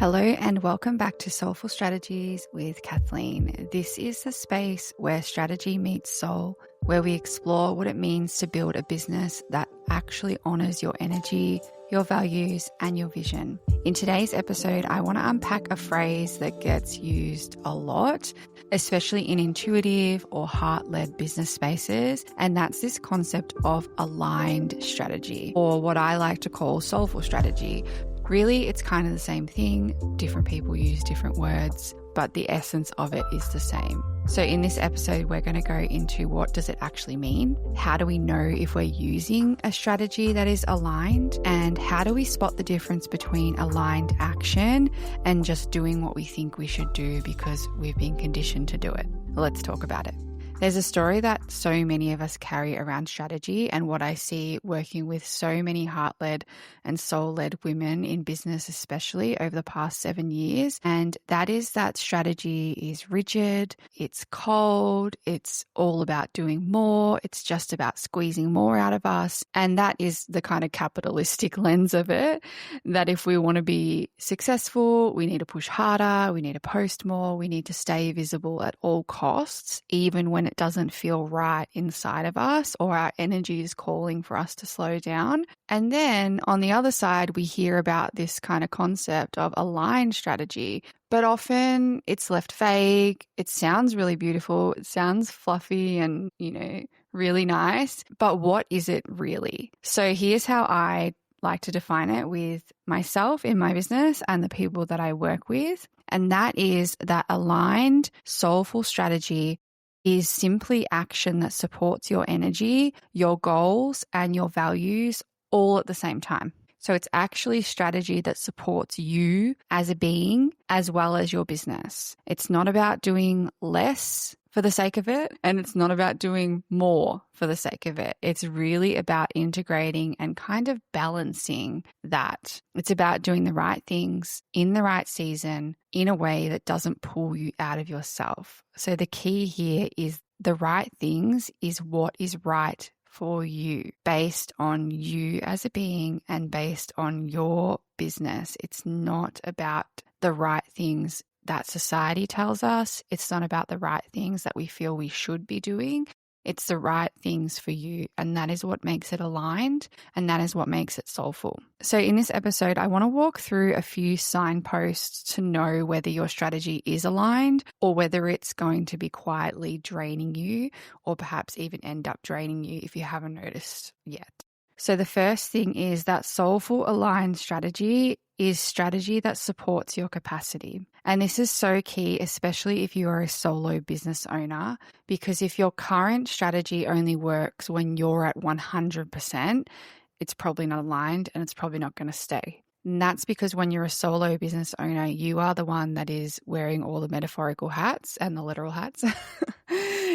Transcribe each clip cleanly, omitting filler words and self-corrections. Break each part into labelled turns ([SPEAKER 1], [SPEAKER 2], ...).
[SPEAKER 1] Hello and welcome back to Soulful Strategies with Kathleen. This is the space where strategy meets soul, where we explore what it means to build a business that actually honors your energy, your values, and your vision. In today's episode, I want to unpack a phrase that gets used a lot, especially in intuitive or heart-led business spaces, and that's this concept of aligned strategy, or what I like to call soulful strategy. Really, it's kind of the same thing. Different people use different words, but the essence of it is the same. So in this episode, we're going to go into what does it actually mean? How do we know if we're using a strategy that is aligned? And how do we spot the difference between aligned action and just doing what we think we should do because we've been conditioned to do it? Let's talk about it. There's a story that so many of us carry around strategy, and what I see working with so many heart-led and soul-led women in business, especially over the past 7 years. And that is that strategy is rigid, it's cold, it's all about doing more, it's just about squeezing more out of us. And that is the kind of capitalistic lens of it, that if we want to be successful, we need to push harder, we need to post more, we need to stay visible at all costs, even when it doesn't feel right inside of us or our energy is calling for us to slow down. And then on the other side, we hear about this kind of concept of aligned strategy, but often it's left vague. It sounds really beautiful. It sounds fluffy and, really nice. But what is it really? So here's how I like to define it with myself in my business and the people that I work with. And that is that aligned soulful strategy is simply action that supports your energy, your goals, and your values all at the same time. So it's actually strategy that supports you as a being as well as your business. It's not about doing less for the sake of it, and it's not about doing more for the sake of it. It's really about integrating and kind of balancing that. It's about doing the right things in the right season in a way that doesn't pull you out of yourself. So the key here is the right things is what is right for you, based on you as a being and based on your business. It's not about the right things that society tells us. It's not about the right things that we feel we should be doing. It's the right things for you. And that is what makes it aligned. And that is what makes it soulful. So in this episode, I want to walk through a few signposts to know whether your strategy is aligned or whether it's going to be quietly draining you or perhaps even end up draining you if you haven't noticed yet. So the first thing is that soulful aligned strategy is strategy that supports your capacity. And this is so key, especially if you are a solo business owner, because if your current strategy only works when you're at 100%, it's probably not aligned and it's probably not going to stay. And that's because when you're a solo business owner, you are the one that is wearing all the metaphorical hats and the literal hats.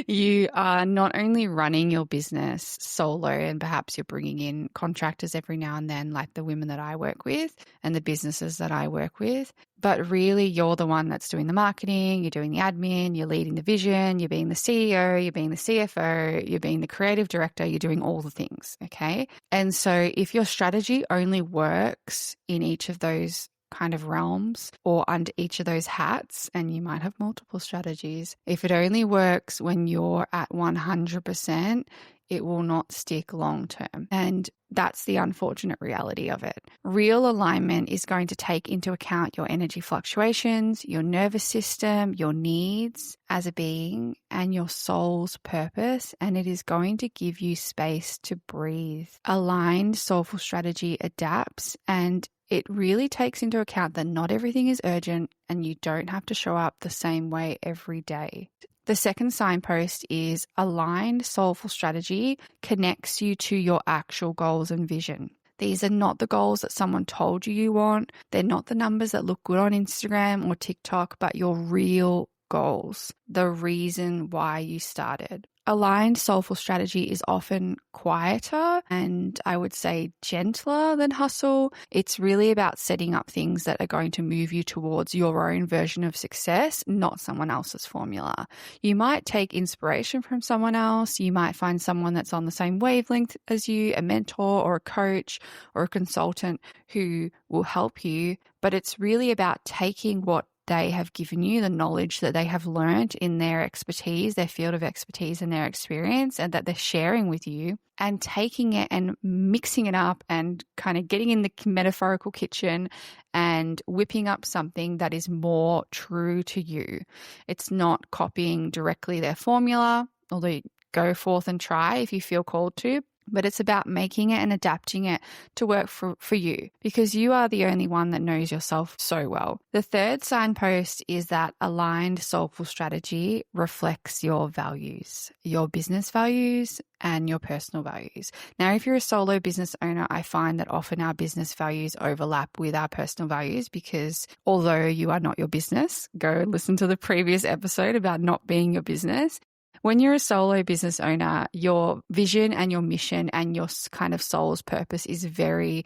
[SPEAKER 1] You are not only running your business solo, and perhaps you're bringing in contractors every now and then, like the women that I work with and the businesses that I work with, but really you're the one that's doing the marketing, you're doing the admin, you're leading the vision, you're being the CEO, you're being the CFO, you're being the creative director, you're doing all the things, okay? And so if your strategy only works in each of those kind of realms or under each of those hats, and you might have multiple strategies, if it only works when you're at 100%, it will not stick long term. And that's the unfortunate reality of it. Real alignment is going to take into account your energy fluctuations, your nervous system, your needs as a being, and your soul's purpose, and it is going to give you space to breathe. Aligned soulful strategy adapts, and it really takes into account that not everything is urgent and you don't have to show up the same way every day. The second signpost is aligned soulful strategy connects you to your actual goals and vision. These are not the goals that someone told you want. They're not the numbers that look good on Instagram or TikTok, but your real goals, the reason why you started. Aligned soulful strategy is often quieter and I would say gentler than hustle. It's really about setting up things that are going to move you towards your own version of success, not someone else's formula. You might take inspiration from someone else. You might find someone that's on the same wavelength as you, a mentor or a coach or a consultant who will help you. But it's really about taking what they have given you, the knowledge that they have learned in their expertise, their field of expertise and their experience, and that they're sharing with you, and taking it and mixing it up and kind of getting in the metaphorical kitchen and whipping up something that is more true to you. It's not copying directly their formula, although go forth and try if you feel called to. But it's about making it and adapting it to work for you, because you are the only one that knows yourself so well. The third signpost is that aligned soulful strategy reflects your values, your business values and your personal values. Now, if you're a solo business owner, I find that often our business values overlap with our personal values, because although you are not your business, go listen to the previous episode about not being your business. When you're a solo business owner, your vision and your mission and your kind of soul's purpose is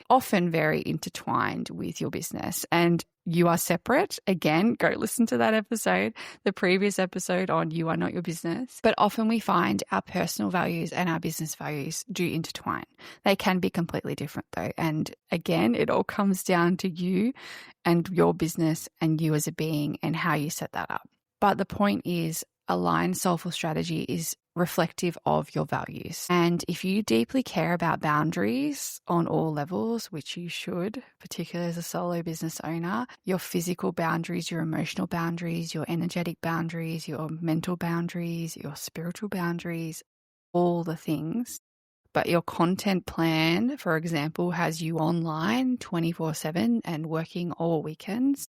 [SPEAKER 1] often very intertwined with your business, and you are separate. Again, go listen to that episode, the previous episode on You Are Not Your Business. But often we find our personal values and our business values do intertwine. They can be completely different though. And again, it all comes down to you and your business and you as a being and how you set that up. But the point is, aligned soulful strategy is reflective of your values. And if you deeply care about boundaries on all levels, which you should, particularly as a solo business owner, your physical boundaries, your emotional boundaries, your energetic boundaries, your mental boundaries, your spiritual boundaries, all the things. But your content plan, for example, has you online 24/7 and working all weekends.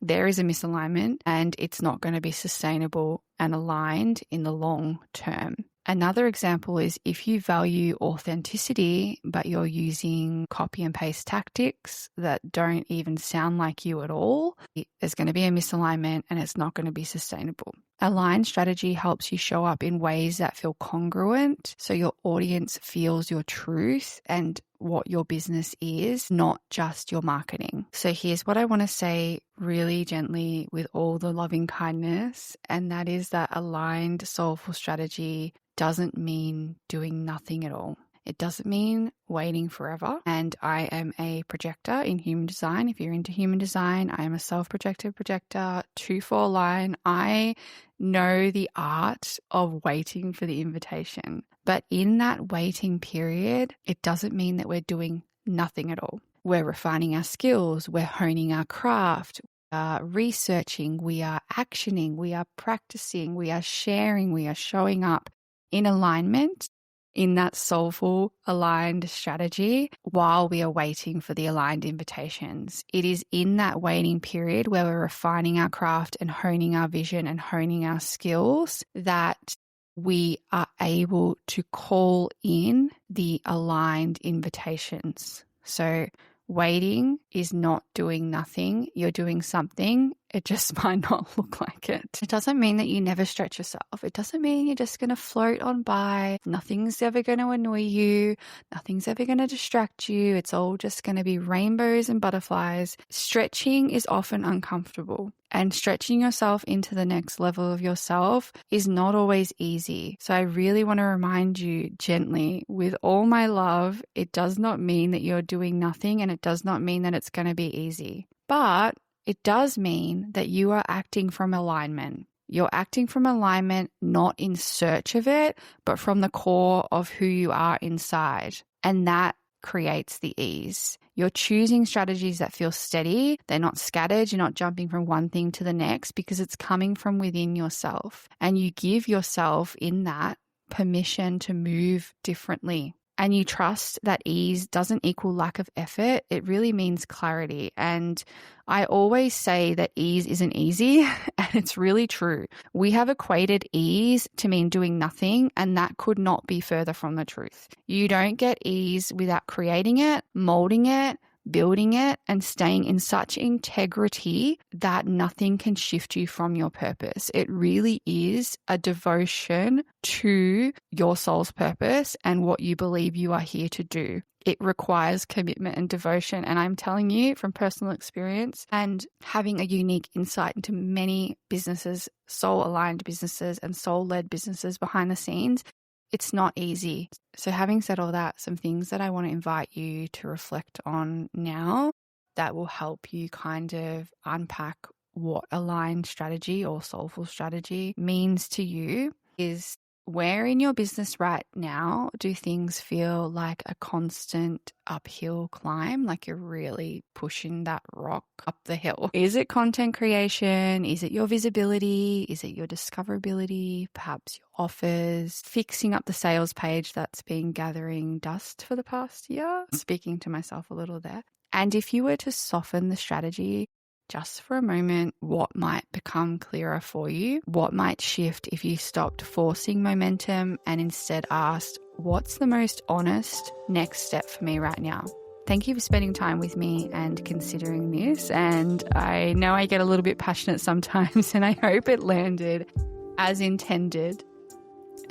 [SPEAKER 1] There is a misalignment and it's not going to be sustainable and aligned in the long term. Another example is if you value authenticity, but you're using copy and paste tactics that don't even sound like you at all, there's going to be a misalignment and it's not going to be sustainable. Aligned strategy helps you show up in ways that feel congruent, so your audience feels your truth and what your business is, not just your marketing. So here's what I want to say really gently with all the loving kindness, and that is that aligned soulful strategy doesn't mean doing nothing at all. It doesn't mean waiting forever. And I am a projector in human design. If you're into human design, I am a self-projected projector, 2-4 line. I know the art of waiting for the invitation. But in that waiting period, it doesn't mean that we're doing nothing at all. We're refining our skills. We're honing our craft. We are researching. We are actioning. We are practicing. We are sharing. We are showing up in alignment in that soulful aligned strategy while we are waiting for the aligned invitations. It is in that waiting period where we're refining our craft and honing our vision and honing our skills that we are able to call in the aligned invitations. So waiting is not doing nothing. You're doing something. It just might not look like it. It doesn't mean that you never stretch yourself. It doesn't mean you're just going to float on by. Nothing's ever going to annoy you. Nothing's ever going to distract you. It's all just going to be rainbows and butterflies. Stretching is often uncomfortable, and stretching yourself into the next level of yourself is not always easy. So I really want to remind you gently, with all my love, it does not mean that you're doing nothing, and it does not mean that it's going to be easy. But it does mean that you are acting from alignment. You're acting from alignment, not in search of it, but from the core of who you are inside. And that creates the ease. You're choosing strategies that feel steady. They're not scattered. You're not jumping from one thing to the next because it's coming from within yourself. And you give yourself in that permission to move differently. And you trust that ease doesn't equal lack of effort. It really means clarity. And I always say that ease isn't easy, and it's really true. We have equated ease to mean doing nothing, and that could not be further from the truth. You don't get ease without creating it, molding it, building it and staying in such integrity that nothing can shift you from your purpose. It really is a devotion to your soul's purpose and what you believe you are here to do. It requires commitment and devotion. And I'm telling you from personal experience and having a unique insight into many businesses, soul-aligned businesses and soul-led businesses behind the scenes, it's not easy. So having said all that, some things that I want to invite you to reflect on now that will help you kind of unpack what aligned strategy or soulful strategy means to you is, where in your business right now do things feel like a constant uphill climb, like you're really pushing that rock up the hill? Is it content creation? Is it your visibility? Is it your discoverability? Perhaps your offers? Fixing up the sales page that's been gathering dust for the past year? Speaking to myself a little there. And if you were to soften the strategy just for a moment, what might become clearer for you? What might shift if you stopped forcing momentum and instead asked, what's the most honest next step for me right now? Thank you for spending time with me and considering this. And I know I get a little bit passionate sometimes, and I hope it landed as intended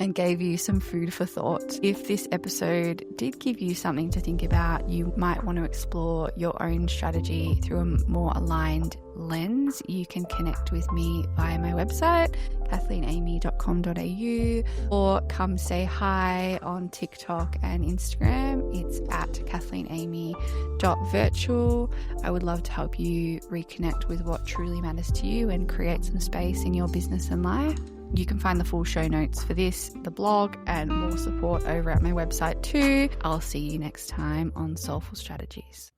[SPEAKER 1] and gave you some food for thought. If this episode did give you something to think about, you might want to explore your own strategy through a more aligned lens. You can connect with me via my website, kathleenamy.com.au, or come say hi on TikTok and Instagram. It's at kathleenamy.virtual. I would love to help you reconnect with what truly matters to you and create some space in your business and life. You can find the full show notes for this, the blog, and more support over at my website too. I'll see you next time on Soulful Strategies.